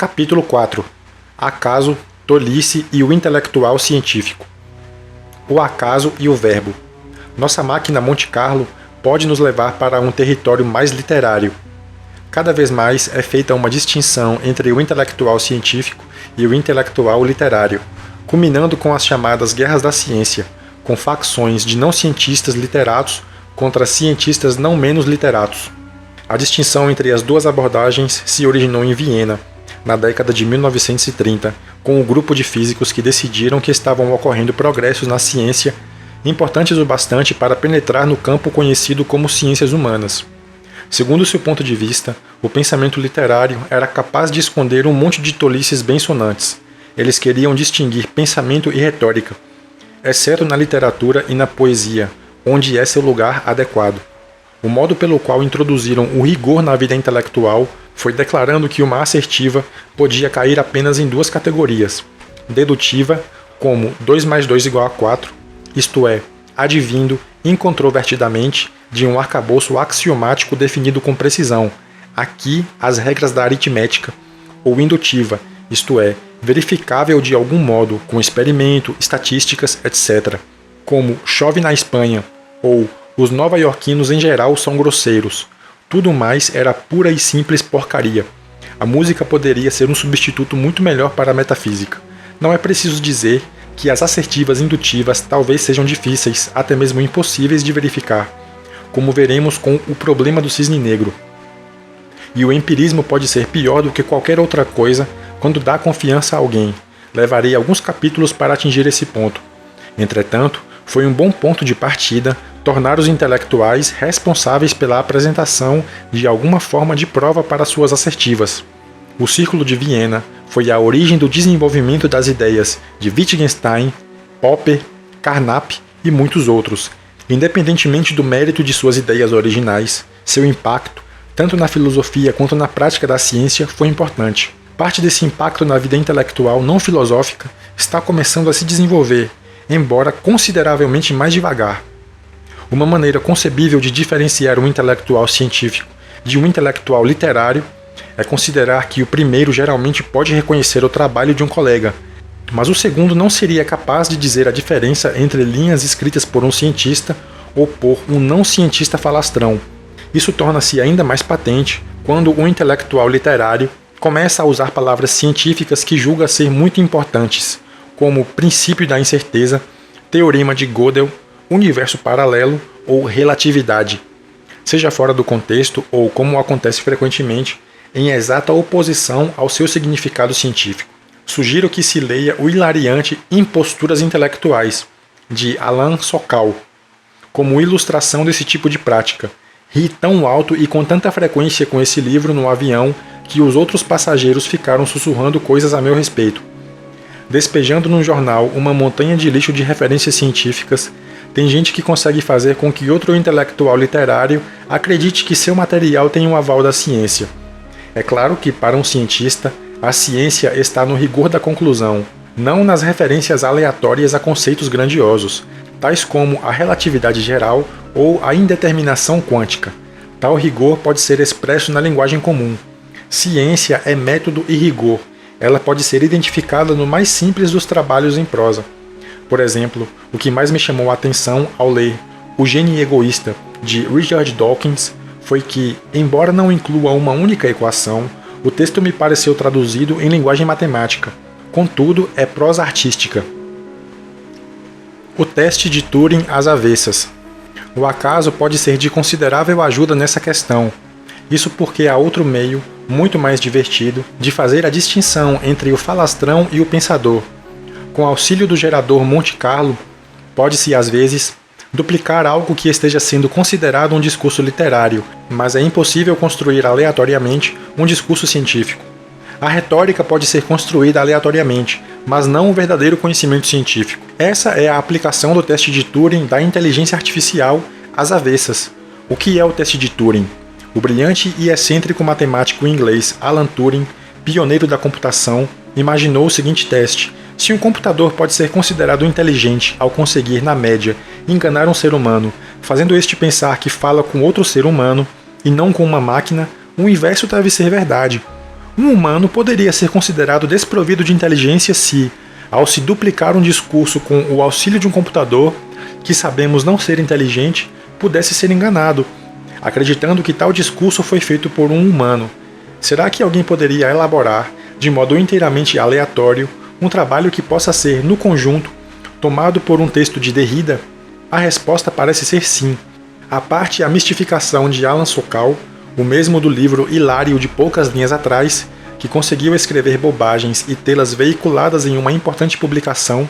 Capítulo 4. Acaso, tolice e o intelectual científico. O acaso e o verbo. Nossa máquina Monte Carlo pode nos levar para um território mais literário. Cada vez mais é feita uma distinção entre o intelectual científico e o intelectual literário, culminando com as chamadas guerras da ciência, com facções de não cientistas literatos contra cientistas não menos literatos. A distinção entre as duas abordagens se originou em Viena, na década de 1930, com um grupo de físicos que decidiram que estavam ocorrendo progressos na ciência importantes o bastante para penetrar no campo conhecido como ciências humanas. Segundo seu ponto de vista, o pensamento literário era capaz de esconder um monte de tolices bem sonantes. Eles queriam distinguir pensamento e retórica, exceto na literatura e na poesia, onde é seu lugar adequado. O modo pelo qual introduziram o rigor na vida intelectual foi declarando que uma assertiva podia cair apenas em duas categorias: dedutiva, como 2 mais 2 igual a 4, isto é, advindo incontrovertidamente de um arcabouço axiomático definido com precisão, aqui as regras da aritmética, ou indutiva, isto é, verificável de algum modo, com experimento, estatísticas, etc., como chove na Espanha, ou os nova-iorquinos em geral são grosseiros. Tudo mais era pura e simples porcaria. A música poderia ser um substituto muito melhor para a metafísica. Não é preciso dizer que as assertivas indutivas talvez sejam difíceis, até mesmo impossíveis de verificar, como veremos com o problema do cisne negro. E o empirismo pode ser pior do que qualquer outra coisa quando dá confiança a alguém. Levarei alguns capítulos para atingir esse ponto. Entretanto, foi um bom ponto de partida tornar os intelectuais responsáveis pela apresentação de alguma forma de prova para suas assertivas. O Círculo de Viena foi a origem do desenvolvimento das ideias de Wittgenstein, Popper, Carnap e muitos outros. Independentemente do mérito de suas ideias originais, seu impacto, tanto na filosofia quanto na prática da ciência, foi importante. Parte desse impacto na vida intelectual não filosófica está começando a se desenvolver, embora consideravelmente mais devagar. Uma maneira concebível de diferenciar um intelectual científico de um intelectual literário é considerar que o primeiro geralmente pode reconhecer o trabalho de um colega, mas o segundo não seria capaz de dizer a diferença entre linhas escritas por um cientista ou por um não cientista falastrão. Isso torna-se ainda mais patente quando o intelectual literário começa a usar palavras científicas que julga ser muito importantes, como princípio da incerteza, teorema de Gödel, universo paralelo ou relatividade, seja fora do contexto ou, como acontece frequentemente, em exata oposição ao seu significado científico. Sugiro que se leia o hilariante Imposturas Intelectuais, de Alain Sokal, como ilustração desse tipo de prática. Ri tão alto e com tanta frequência com esse livro no avião que os outros passageiros ficaram sussurrando coisas a meu respeito. Despejando num jornal uma montanha de lixo de referências científicas, tem gente que consegue fazer com que outro intelectual literário acredite que seu material tem um aval da ciência. É claro que, para um cientista, a ciência está no rigor da conclusão, não nas referências aleatórias a conceitos grandiosos, tais como a relatividade geral ou a indeterminação quântica. Tal rigor pode ser expresso na linguagem comum. Ciência é método e rigor. Ela pode ser identificada no mais simples dos trabalhos em prosa. Por exemplo, o que mais me chamou a atenção ao ler O Gênio Egoísta, de Richard Dawkins, foi que, embora não inclua uma única equação, o texto me pareceu traduzido em linguagem matemática. Contudo, é prosa artística. O teste de Turing às avessas. O acaso pode ser de considerável ajuda nessa questão. Isso porque há outro meio, muito mais divertido, de fazer a distinção entre o falastrão e o pensador. Com auxílio do gerador Monte Carlo, pode-se, às vezes, duplicar algo que esteja sendo considerado um discurso literário, mas é impossível construir aleatoriamente um discurso científico. A retórica pode ser construída aleatoriamente, mas não o verdadeiro conhecimento científico. Essa é a aplicação do teste de Turing da inteligência artificial às avessas. O que é o teste de Turing? O brilhante e excêntrico matemático inglês Alan Turing, pioneiro da computação, imaginou o seguinte teste: se um computador pode ser considerado inteligente ao conseguir, na média, enganar um ser humano, fazendo este pensar que fala com outro ser humano e não com uma máquina, o inverso deve ser verdade. Um humano poderia ser considerado desprovido de inteligência se, ao se duplicar um discurso com o auxílio de um computador, que sabemos não ser inteligente, pudesse ser enganado, acreditando que tal discurso foi feito por um humano. Será que alguém poderia elaborar, de modo inteiramente aleatório, um trabalho que possa ser, no conjunto, tomado por um texto de Derrida? A resposta parece ser sim. A parte a mistificação de Alan Sokal, o mesmo do livro hilário de poucas linhas atrás, que conseguiu escrever bobagens e tê-las veiculadas em uma importante publicação,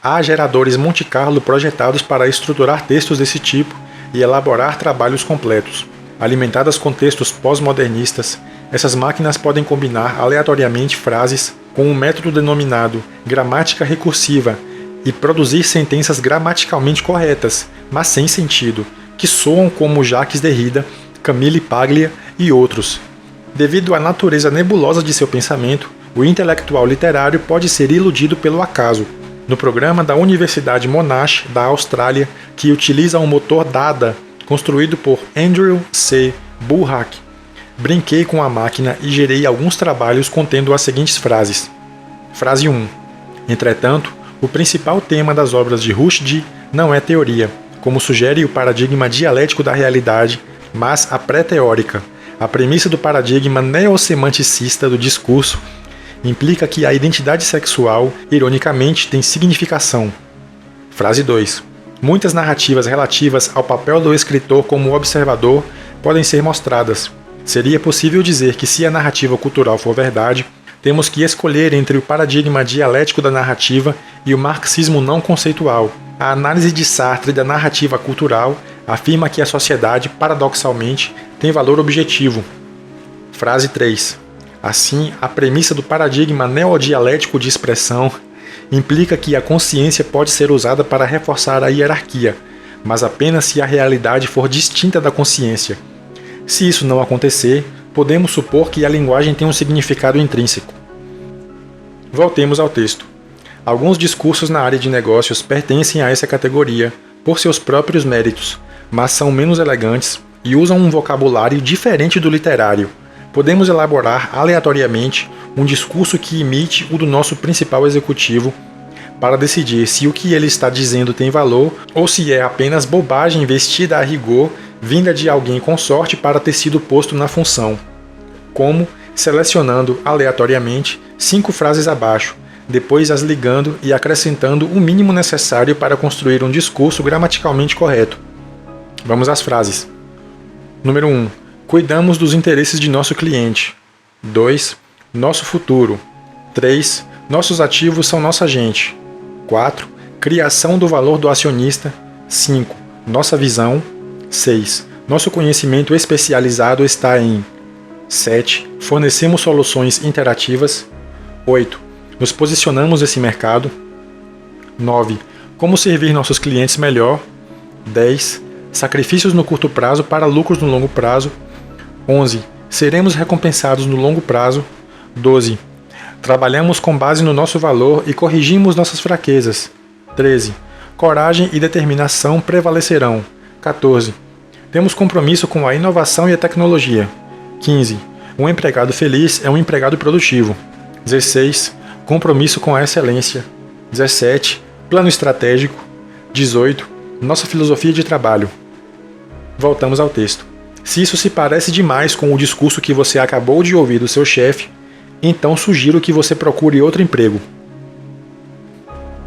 há geradores Monte Carlo projetados para estruturar textos desse tipo e elaborar trabalhos completos. Alimentadas com textos pós-modernistas, essas máquinas podem combinar aleatoriamente frases com um método denominado gramática recursiva e produzir sentenças gramaticalmente corretas, mas sem sentido, que soam como Jacques Derrida, Camille Paglia e outros. Devido à natureza nebulosa de seu pensamento, o intelectual literário pode ser iludido pelo acaso. No programa da Universidade Monash, da Austrália, que utiliza um motor Dada, construído por Andrew C. Bullock, brinquei com a máquina e gerei alguns trabalhos contendo as seguintes frases. Frase 1. Entretanto, o principal tema das obras de Rushdie não é teoria, como sugere o paradigma dialético da realidade, mas a pré-teórica. A premissa do paradigma neossemanticista do discurso implica que a identidade sexual, ironicamente, tem significação. Frase 2. Muitas narrativas relativas ao papel do escritor como observador podem ser mostradas. Seria possível dizer que, se a narrativa cultural for verdade, temos que escolher entre o paradigma dialético da narrativa e o marxismo não conceitual. A análise de Sartre da narrativa cultural afirma que a sociedade, paradoxalmente, tem valor objetivo. Frase 3. Assim, a premissa do paradigma neodialético de expressão implica que a consciência pode ser usada para reforçar a hierarquia, mas apenas se a realidade for distinta da consciência. Se isso não acontecer, podemos supor que a linguagem tem um significado intrínseco. Voltemos ao texto. Alguns discursos na área de negócios pertencem a essa categoria por seus próprios méritos, mas são menos elegantes e usam um vocabulário diferente do literário. Podemos elaborar aleatoriamente um discurso que imite o do nosso principal executivo para decidir se o que ele está dizendo tem valor ou se é apenas bobagem vestida a rigor vinda de alguém com sorte para ter sido posto na função. Como selecionando aleatoriamente 5 frases abaixo, depois as ligando e acrescentando o mínimo necessário para construir um discurso gramaticalmente correto. Vamos às frases. Número 1. Cuidamos dos interesses de nosso cliente. 2. Nosso futuro. 3. Nossos ativos são nossa gente. 4. Criação do valor do acionista. 5. Nossa visão. 6. Nosso conhecimento especializado está em. 7. Fornecemos soluções interativas. 8. Nos posicionamos nesse mercado. 9. Como servir nossos clientes melhor. 10. Sacrifícios no curto prazo para lucros no longo prazo. 11. Seremos recompensados no longo prazo. 12. Trabalhamos com base no nosso valor e corrigimos nossas fraquezas. 13. Coragem e determinação prevalecerão. 14. Temos compromisso com a inovação e a tecnologia. 15. Um empregado feliz é um empregado produtivo. 16. Compromisso com a excelência. 17. Plano estratégico. 18. Nossa filosofia de trabalho. Voltamos ao texto. Se isso se parece demais com o discurso que você acabou de ouvir do seu chefe, então sugiro que você procure outro emprego.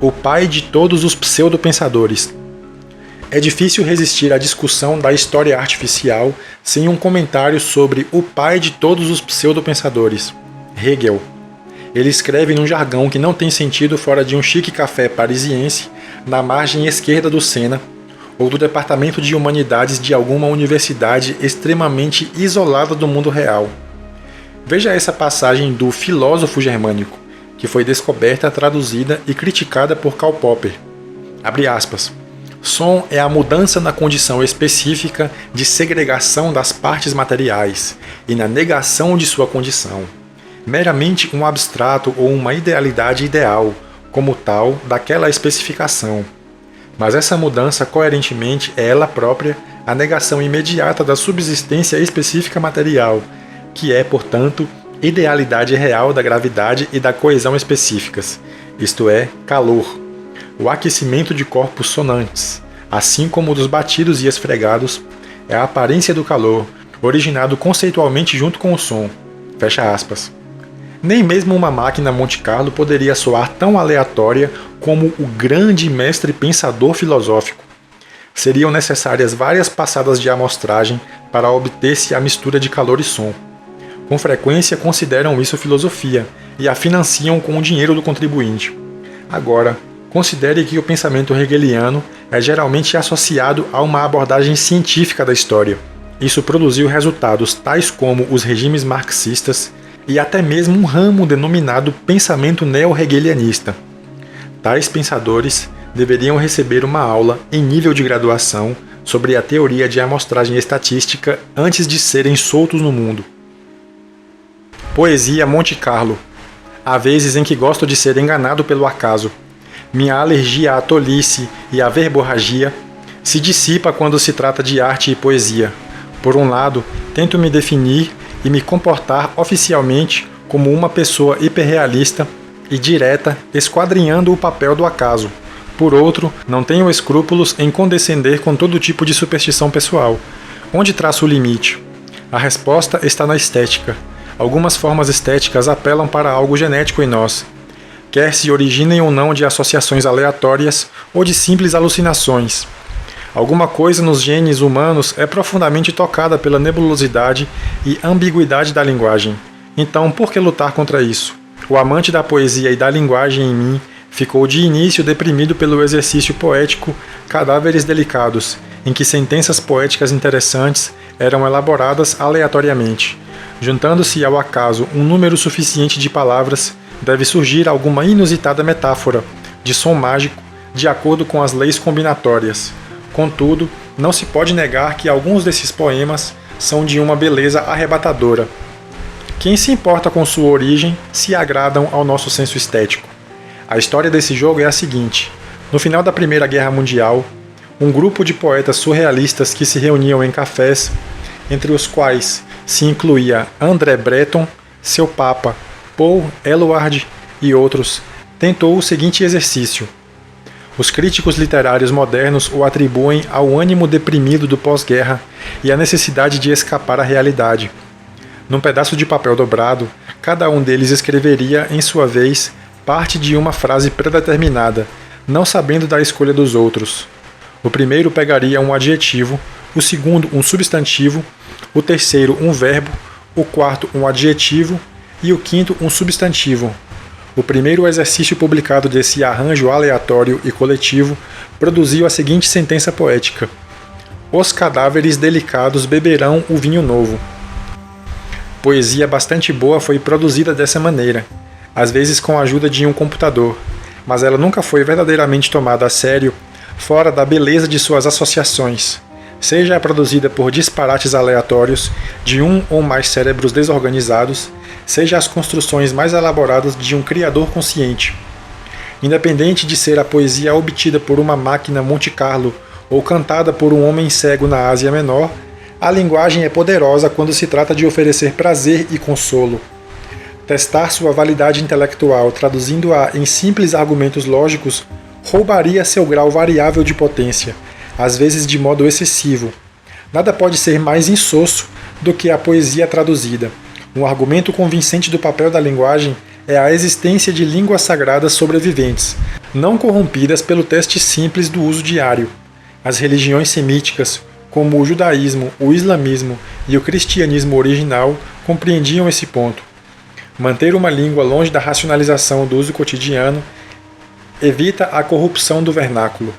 O pai de todos os pseudopensadores. É difícil resistir à discussão da história artificial sem um comentário sobre o pai de todos os pseudopensadores, Hegel. Ele escreve num jargão que não tem sentido fora de um chique café parisiense na margem esquerda do Sena ou do departamento de humanidades de alguma universidade extremamente isolada do mundo real. Veja essa passagem do Filósofo Germânico, que foi descoberta, traduzida e criticada por Karl Popper. Abre aspas. Som é a mudança na condição específica de segregação das partes materiais e na negação de sua condição. Meramente um abstrato ou uma idealidade ideal, como tal, daquela especificação. Mas essa mudança, coerentemente, é ela própria a negação imediata da subsistência específica material, que é, portanto, idealidade real da gravidade e da coesão específicas, isto é, calor, o aquecimento de corpos sonantes, assim como o dos batidos e esfregados, é a aparência do calor, originado conceitualmente junto com o som. Fecha aspas. Nem mesmo uma máquina Monte Carlo poderia soar tão aleatória como o grande mestre pensador filosófico. Seriam necessárias várias passadas de amostragem para obter-se a mistura de calor e som. Com frequência consideram isso filosofia e a financiam com o dinheiro do contribuinte. Agora, considere que o pensamento hegeliano é geralmente associado a uma abordagem científica da história. Isso produziu resultados tais como os regimes marxistas e até mesmo um ramo denominado pensamento neo-hegelianista. Tais pensadores deveriam receber uma aula em nível de graduação sobre a teoria de amostragem estatística antes de serem soltos no mundo. Poesia Monte Carlo. Há vezes em que gosto de ser enganado pelo acaso. Minha alergia à tolice e à verborragia se dissipa quando se trata de arte e poesia. Por um lado, tento me definir e me comportar oficialmente como uma pessoa hiperrealista e direta, esquadrinhando o papel do acaso. Por outro, não tenho escrúpulos em condescender com todo tipo de superstição pessoal. Onde traço o limite? A resposta está na estética. Algumas formas estéticas apelam para algo genético em nós, quer se originem ou não de associações aleatórias ou de simples alucinações. Alguma coisa nos genes humanos é profundamente tocada pela nebulosidade e ambiguidade da linguagem. Então, por que lutar contra isso? O amante da poesia e da linguagem em mim ficou de início deprimido pelo exercício poético Cadáveres Delicados, em que sentenças poéticas interessantes eram elaboradas aleatoriamente. Juntando-se ao acaso um número suficiente de palavras, deve surgir alguma inusitada metáfora, de som mágico, de acordo com as leis combinatórias. Contudo, não se pode negar que alguns desses poemas são de uma beleza arrebatadora. Quem se importa com sua origem se agradam ao nosso senso estético. A história desse jogo é a seguinte: no final da Primeira Guerra Mundial, um grupo de poetas surrealistas que se reuniam em cafés, entre os quais se incluía André Breton, seu papa, Paul Eluard e outros, tentou o seguinte exercício. Os críticos literários modernos o atribuem ao ânimo deprimido do pós-guerra e à necessidade de escapar à realidade. Num pedaço de papel dobrado, cada um deles escreveria, em sua vez, parte de uma frase predeterminada, não sabendo da escolha dos outros. O primeiro pegaria um adjetivo, o segundo um substantivo, o terceiro um verbo, o quarto um adjetivo e o quinto um substantivo. O primeiro exercício publicado desse arranjo aleatório e coletivo produziu a seguinte sentença poética: Os cadáveres delicados beberão o vinho novo. Poesia bastante boa foi produzida dessa maneira, às vezes com a ajuda de um computador, mas ela nunca foi verdadeiramente tomada a sério fora da beleza de suas associações, seja produzida por disparates aleatórios de um ou mais cérebros desorganizados, seja as construções mais elaboradas de um criador consciente. Independente de ser a poesia obtida por uma máquina Monte Carlo ou cantada por um homem cego na Ásia Menor, a linguagem é poderosa quando se trata de oferecer prazer e consolo. Testar sua validade intelectual traduzindo-a em simples argumentos lógicos roubaria seu grau variável de potência, às vezes de modo excessivo. Nada pode ser mais insosso do que a poesia traduzida. Um argumento convincente do papel da linguagem é a existência de línguas sagradas sobreviventes, não corrompidas pelo teste simples do uso diário. As religiões semíticas, como o judaísmo, o islamismo e o cristianismo original, compreendiam esse ponto. Manter uma língua longe da racionalização do uso cotidiano evita a corrupção do vernáculo.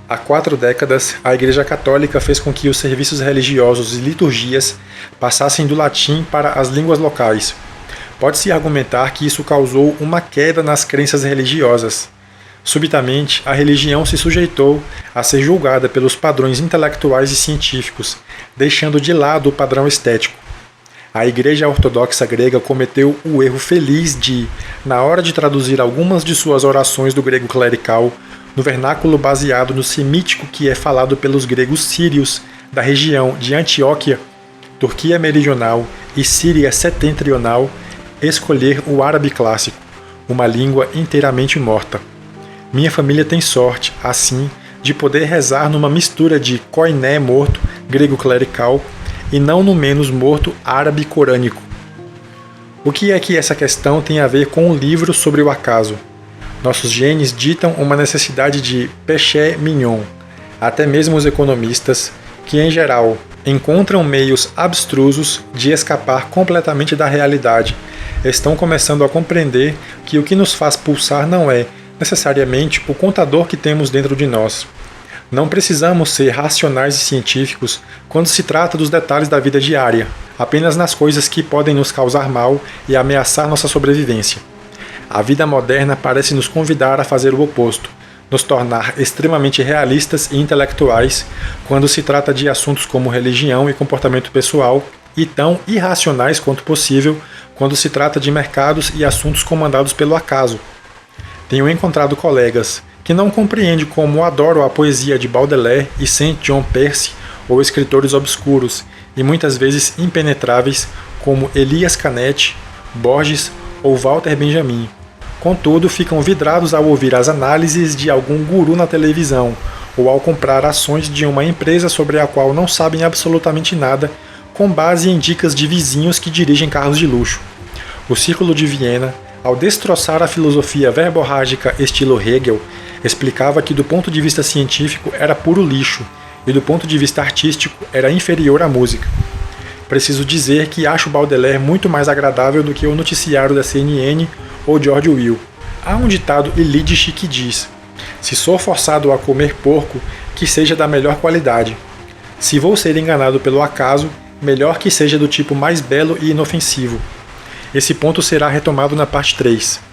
Há 4 décadas, a Igreja Católica fez com que os serviços religiosos e liturgias passassem do latim para as línguas locais. Pode-se argumentar que isso causou uma queda nas crenças religiosas. Subitamente, a religião se sujeitou a ser julgada pelos padrões intelectuais e científicos, deixando de lado o padrão estético. A Igreja Ortodoxa grega cometeu o erro feliz de, na hora de traduzir algumas de suas orações do grego clerical, no vernáculo baseado no semítico que é falado pelos gregos sírios da região de Antioquia, Turquia Meridional e Síria Setentrional, escolher o árabe clássico, uma língua inteiramente morta. Minha família tem sorte, assim, de poder rezar numa mistura de koiné morto, grego clerical, e não no menos morto árabe corânico. O que é que essa questão tem a ver com o livro sobre o acaso? Nossos genes ditam uma necessidade de péché mignon. Até mesmo os economistas, que em geral encontram meios abstrusos de escapar completamente da realidade, estão começando a compreender que o que nos faz pulsar não é, necessariamente, o contador que temos dentro de nós. Não precisamos ser racionais e científicos quando se trata dos detalhes da vida diária, apenas nas coisas que podem nos causar mal e ameaçar nossa sobrevivência. A vida moderna parece nos convidar a fazer o oposto, nos tornar extremamente realistas e intelectuais quando se trata de assuntos como religião e comportamento pessoal, e tão irracionais quanto possível quando se trata de mercados e assuntos comandados pelo acaso. Tenho encontrado colegas que não compreendem como adoro a poesia de Baudelaire e Saint John Percy ou escritores obscuros e muitas vezes impenetráveis como Elias Canetti, Borges ou Walter Benjamin. Contudo, ficam vidrados ao ouvir as análises de algum guru na televisão ou ao comprar ações de uma empresa sobre a qual não sabem absolutamente nada, com base em dicas de vizinhos que dirigem carros de luxo. O Círculo de Viena, ao destroçar a filosofia verborrágica estilo Hegel, explicava que do ponto de vista científico era puro lixo e do ponto de vista artístico era inferior à música. Preciso dizer que acho Baudelaire muito mais agradável do que o noticiário da CNN ou George Will. Há um ditado Yiddish que diz: se sou forçado a comer porco, que seja da melhor qualidade. Se vou ser enganado pelo acaso, melhor que seja do tipo mais belo e inofensivo. Esse ponto será retomado na parte 3.